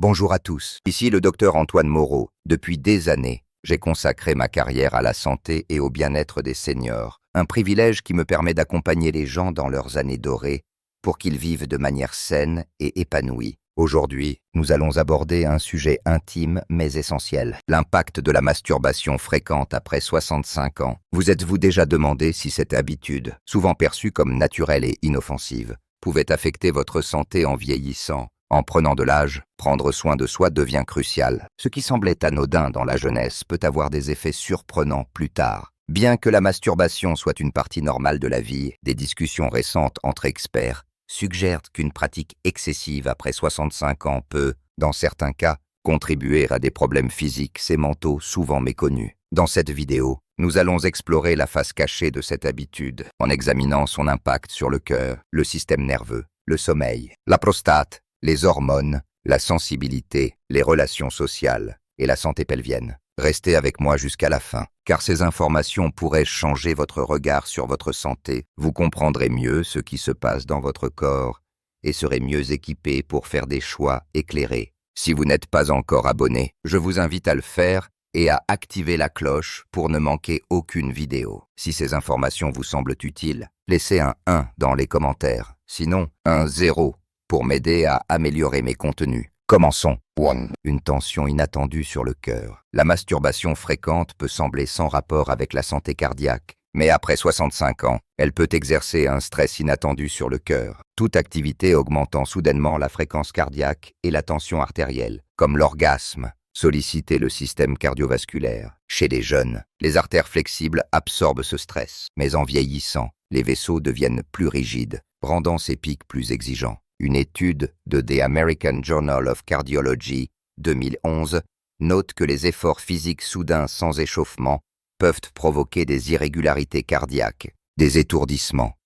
Bonjour à tous, ici le docteur Antoine Moreau. Depuis des années, j'ai consacré ma carrière à la santé et au bien-être des seniors, un privilège qui me permet d'accompagner les gens dans leurs années dorées pour qu'ils vivent de manière saine et épanouie. Aujourd'hui, nous allons aborder un sujet intime mais essentiel, l'impact de la masturbation fréquente après 65 ans. Vous êtes-vous déjà demandé si cette habitude, souvent perçue comme naturelle et inoffensive, pouvait affecter votre santé en vieillissant? En prenant de l'âge, prendre soin de soi devient crucial. Ce qui semblait anodin dans la jeunesse peut avoir des effets surprenants plus tard. Bien que la masturbation soit une partie normale de la vie, des discussions récentes entre experts suggèrent qu'une pratique excessive après 65 ans peut, dans certains cas, contribuer à des problèmes physiques et mentaux souvent méconnus. Dans cette vidéo, nous allons explorer la face cachée de cette habitude, en examinant son impact sur le cœur, le système nerveux, le sommeil, la prostate, les hormones, la sensibilité, les relations sociales et la santé pelvienne. Restez avec moi jusqu'à la fin, car ces informations pourraient changer votre regard sur votre santé. Vous comprendrez mieux ce qui se passe dans votre corps et serez mieux équipé pour faire des choix éclairés. Si vous n'êtes pas encore abonné, je vous invite à le faire et à activer la cloche pour ne manquer aucune vidéo. Si ces informations vous semblent utiles, laissez un 1 dans les commentaires, sinon un 0 pour m'aider à améliorer mes contenus. Commençons. 1. Une tension inattendue sur le cœur. La masturbation fréquente peut sembler sans rapport avec la santé cardiaque, mais après 65 ans, elle peut exercer un stress inattendu sur le cœur, toute activité augmentant soudainement la fréquence cardiaque et la tension artérielle, comme l'orgasme, solliciter le système cardiovasculaire. Chez les jeunes, les artères flexibles absorbent ce stress, mais en vieillissant, les vaisseaux deviennent plus rigides, rendant ces pics plus exigeants. Une étude de The American Journal of Cardiology 2011 note que les efforts physiques soudains sans échauffement peuvent provoquer des irrégularités cardiaques, des étourdissements,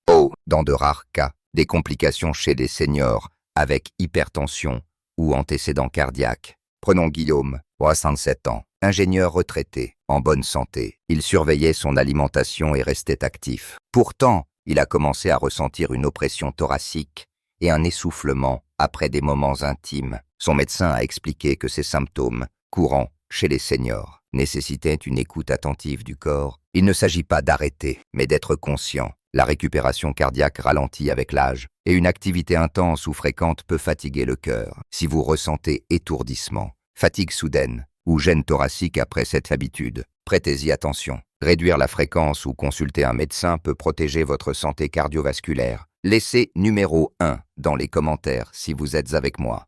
dans de rares cas, des complications chez des seniors avec hypertension ou antécédents cardiaques. Prenons Guillaume, 67 ans, ingénieur retraité, en bonne santé. Il surveillait son alimentation et restait actif. Pourtant, il a commencé à ressentir une oppression thoracique et un essoufflement après des moments intimes. Son médecin a expliqué que ces symptômes, courants chez les seniors, nécessitaient une écoute attentive du corps. Il ne s'agit pas d'arrêter, mais d'être conscient. La récupération cardiaque ralentit avec l'âge, et une activité intense ou fréquente peut fatiguer le cœur. Si vous ressentez étourdissement, fatigue soudaine ou gêne thoracique après cette habitude, prêtez-y attention. Réduire la fréquence ou consulter un médecin peut protéger votre santé cardiovasculaire. Laissez numéro 1 dans les commentaires si vous êtes avec moi.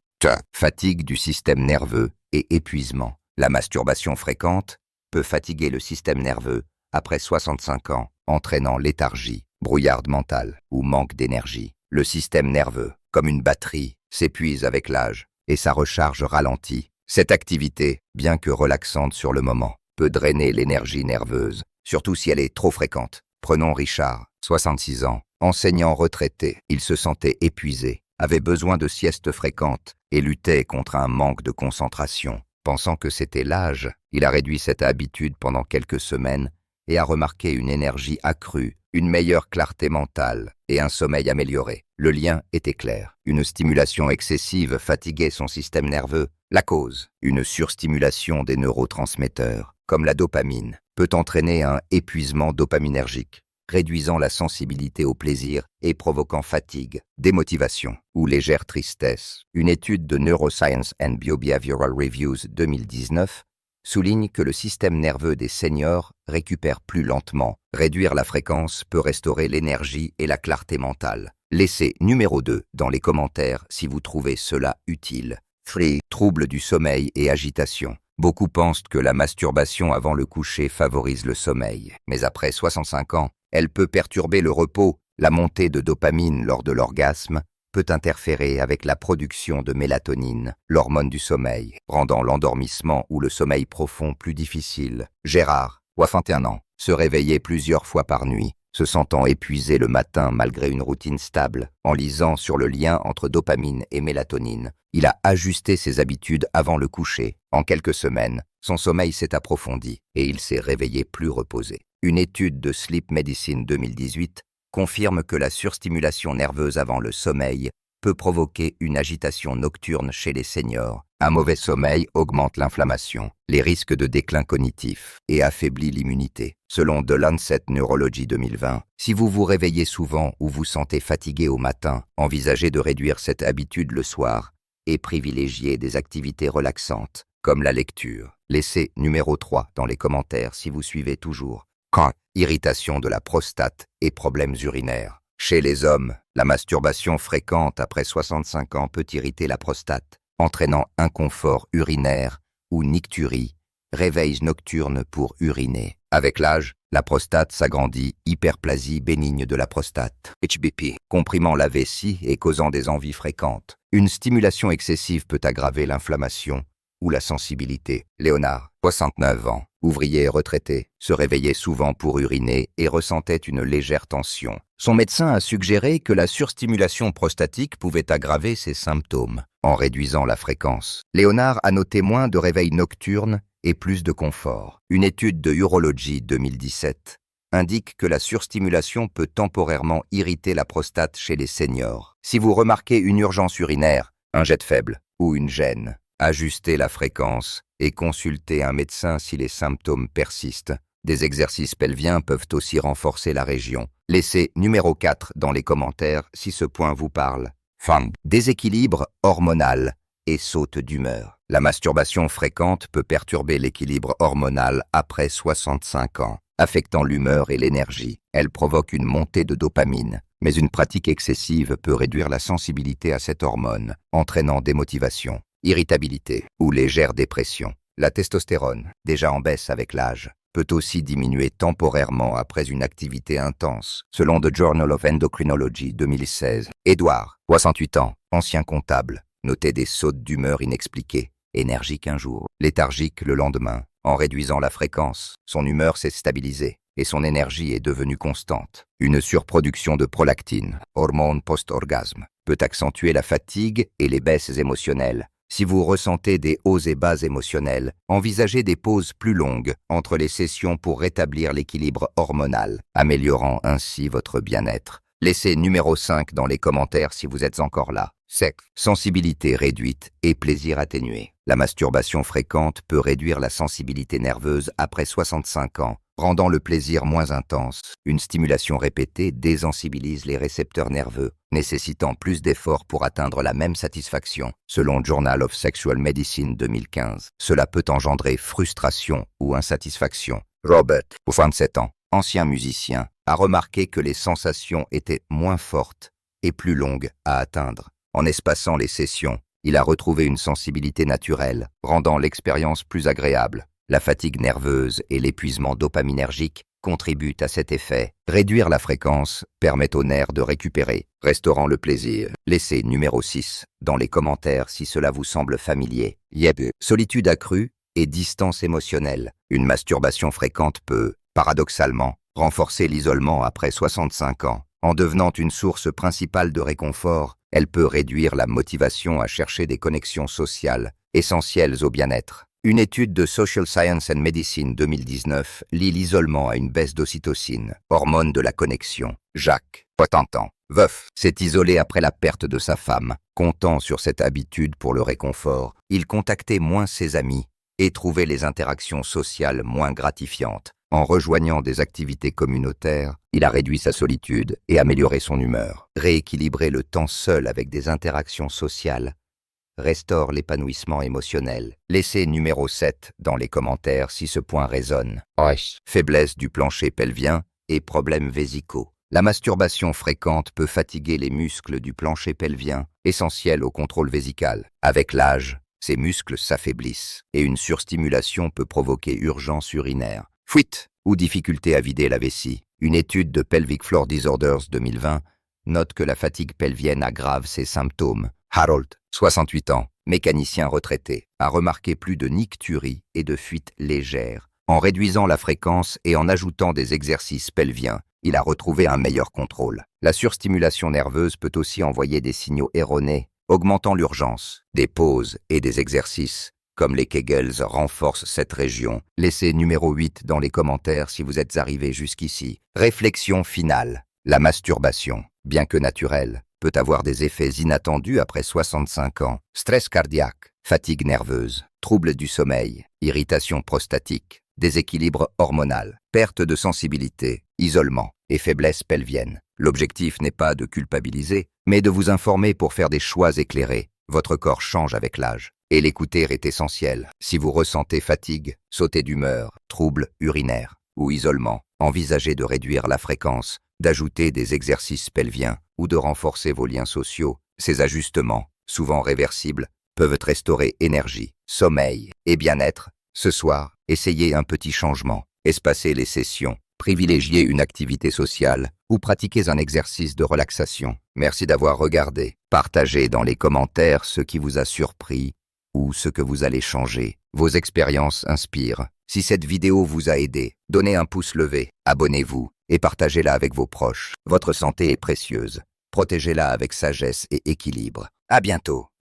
Fatigue du système nerveux et épuisement. La masturbation fréquente peut fatiguer le système nerveux après 65 ans, entraînant léthargie, brouillarde mentale ou manque d'énergie. Le système nerveux, comme une batterie, s'épuise avec l'âge et sa recharge ralentit. Cette activité, bien que relaxante sur le moment, peut drainer l'énergie nerveuse, surtout si elle est trop fréquente. Prenons Richard, 66 ans, enseignant retraité. Il se sentait épuisé, avait besoin de siestes fréquentes et luttait contre un manque de concentration. Pensant que c'était l'âge, il a réduit cette habitude pendant quelques semaines et a remarqué une énergie accrue, une meilleure clarté mentale et un sommeil amélioré. Le lien était clair. Une stimulation excessive fatiguait son système nerveux. La cause, une surstimulation des neurotransmetteurs, comme la dopamine, peut entraîner un épuisement dopaminergique, réduisant la sensibilité au plaisir et provoquant fatigue, démotivation ou légère tristesse. Une étude de Neuroscience and Biobehavioral Reviews 2019 souligne que le système nerveux des seniors récupère plus lentement. Réduire la fréquence peut restaurer l'énergie et la clarté mentale. Laissez numéro 2 dans les commentaires si vous trouvez cela utile. 3. Troubles du sommeil et agitation. Beaucoup pensent que la masturbation avant le coucher favorise le sommeil, mais après 65 ans, elle peut perturber le repos. La montée de dopamine lors de l'orgasme peut interférer avec la production de mélatonine, l'hormone du sommeil, rendant l'endormissement ou le sommeil profond plus difficile. Gérard, 61 ans, se réveillait plusieurs fois par nuit, se sentant épuisé le matin malgré une routine stable. En lisant sur le lien entre dopamine et mélatonine, il a ajusté ses habitudes avant le coucher. En quelques semaines, son sommeil s'est approfondi et il s'est réveillé plus reposé. Une étude de Sleep Medicine 2018 confirme que la surstimulation nerveuse avant le sommeil peut provoquer une agitation nocturne chez les seniors, Un mauvais sommeil augmente l'inflammation, les risques de déclin cognitif et affaiblit l'immunité. Selon The Lancet Neurology 2020, si vous vous réveillez souvent ou vous sentez fatigué au matin, envisagez de réduire cette habitude le soir et privilégiez des activités relaxantes, comme la lecture. Laissez numéro 3 dans les commentaires si vous suivez toujours. Irritation de la prostate et problèmes urinaires. Chez les hommes, la masturbation fréquente après 65 ans peut irriter la prostate, entraînant inconfort urinaire ou nicturie, réveil nocturne pour uriner. Avec l'âge, la prostate s'agrandit, hyperplasie bénigne de la prostate, HBP, comprimant la vessie et causant des envies fréquentes. Une stimulation excessive peut aggraver l'inflammation ou la sensibilité. Léonard, 69 ans, ouvrier et retraité, se réveillait souvent pour uriner et ressentait une légère tension. Son médecin a suggéré que la surstimulation prostatique pouvait aggraver ses symptômes en réduisant la fréquence. Léonard a noté moins de réveils nocturnes et plus de confort. Une étude de Urology 2017 indique que la surstimulation peut temporairement irriter la prostate chez les seniors. Si vous remarquez une urgence urinaire, un jet faible ou une gêne, ajustez la fréquence et consultez un médecin si les symptômes persistent. Des exercices pelviens peuvent aussi renforcer la région. Laissez numéro 4 dans les commentaires si ce point vous parle. Déséquilibre hormonal et saute d'humeur. La masturbation fréquente peut perturber l'équilibre hormonal après 65 ans, affectant l'humeur et l'énergie. Elle provoque une montée de dopamine, mais une pratique excessive peut réduire la sensibilité à cette hormone, entraînant démotivation, irritabilité ou légère dépression. La testostérone, déjà en baisse avec l'âge, peut aussi diminuer temporairement après une activité intense, selon The Journal of Endocrinology 2016. Édouard, 68 ans, ancien comptable, notait des sautes d'humeur inexpliquées, énergique un jour, léthargique le lendemain. En réduisant la fréquence, son humeur s'est stabilisée et son énergie est devenue constante. Une surproduction de prolactine, hormone post-orgasme, peut accentuer la fatigue et les baisses émotionnelles. Si vous ressentez des hauts et bas émotionnels, envisagez des pauses plus longues entre les sessions pour rétablir l'équilibre hormonal, améliorant ainsi votre bien-être. Laissez numéro 5 dans les commentaires si vous êtes encore là. Sensibilité réduite et plaisir atténué. La masturbation fréquente peut réduire la sensibilité nerveuse après 65 ans, rendant le plaisir moins intense. Une stimulation répétée désensibilise les récepteurs nerveux, nécessitant plus d'efforts pour atteindre la même satisfaction. Selon Journal of Sexual Medicine 2015, cela peut engendrer frustration ou insatisfaction. Robert, 27 ans, ancien musicien, a remarqué que les sensations étaient moins fortes et plus longues à atteindre. En espaçant les sessions, il a retrouvé une sensibilité naturelle, rendant l'expérience plus agréable. La fatigue nerveuse et l'épuisement dopaminergique contribuent à cet effet. Réduire la fréquence permet aux nerfs de récupérer, restaurant le plaisir. Laissez numéro 6 dans les commentaires si cela vous semble familier. Solitude accrue et distance émotionnelle. Une masturbation fréquente peut, paradoxalement, renforcer l'isolement après 65 ans. En devenant une source principale de réconfort, elle peut réduire la motivation à chercher des connexions sociales, essentielles au bien-être. Une étude de Social Science and Medicine 2019 lie l'isolement à une baisse d'ocytocine, hormone de la connexion. Jacques, 60 ans, veuf, s'est isolé après la perte de sa femme. Comptant sur cette habitude pour le réconfort, il contactait moins ses amis et trouvait les interactions sociales moins gratifiantes. En rejoignant des activités communautaires, il a réduit sa solitude et amélioré son humeur. Rééquilibrer le temps seul avec des interactions sociales restaure l'épanouissement émotionnel. Laissez numéro 7 dans les commentaires si ce point résonne. Faiblesse du plancher pelvien et problèmes vésicaux. La masturbation fréquente peut fatiguer les muscles du plancher pelvien, essentiels au contrôle vésical. Avec l'âge, ces muscles s'affaiblissent et une surstimulation peut provoquer urgence urinaire, fuite ou difficulté à vider la vessie. Une étude de Pelvic Floor Disorders 2020 note que la fatigue pelvienne aggrave ces symptômes. Harold, 68 ans, mécanicien retraité, a remarqué plus de nicturie et de fuites légères. En réduisant la fréquence et en ajoutant des exercices pelviens, il a retrouvé un meilleur contrôle. La surstimulation nerveuse peut aussi envoyer des signaux erronés, augmentant l'urgence. Des pauses et des exercices, comme les Kegels, renforcent cette région. Laissez numéro 8 dans les commentaires si vous êtes arrivé jusqu'ici. Réflexion finale. La masturbation, bien que naturel, peut avoir des effets inattendus après 65 ans. Stress cardiaque, fatigue nerveuse, troubles du sommeil, irritation prostatique, déséquilibre hormonal, perte de sensibilité, isolement et faiblesse pelvienne. L'objectif n'est pas de culpabiliser, mais de vous informer pour faire des choix éclairés. Votre corps change avec l'âge, et l'écouter est essentiel. Si vous ressentez fatigue, sautée d'humeur, troubles urinaires ou isolement, envisagez de réduire la fréquence, d'ajouter des exercices pelviens ou de renforcer vos liens sociaux. Ces ajustements, souvent réversibles, peuvent restaurer énergie, sommeil et bien-être. Ce soir, essayez un petit changement, espacez les sessions, privilégiez une activité sociale ou pratiquez un exercice de relaxation. Merci d'avoir regardé. Partagez dans les commentaires ce qui vous a surpris ou ce que vous allez changer. Vos expériences inspirent. Si cette vidéo vous a aidé, donnez un pouce levé, abonnez-vous et partagez-la avec vos proches. Votre santé est précieuse. Protégez-la avec sagesse et équilibre. À bientôt.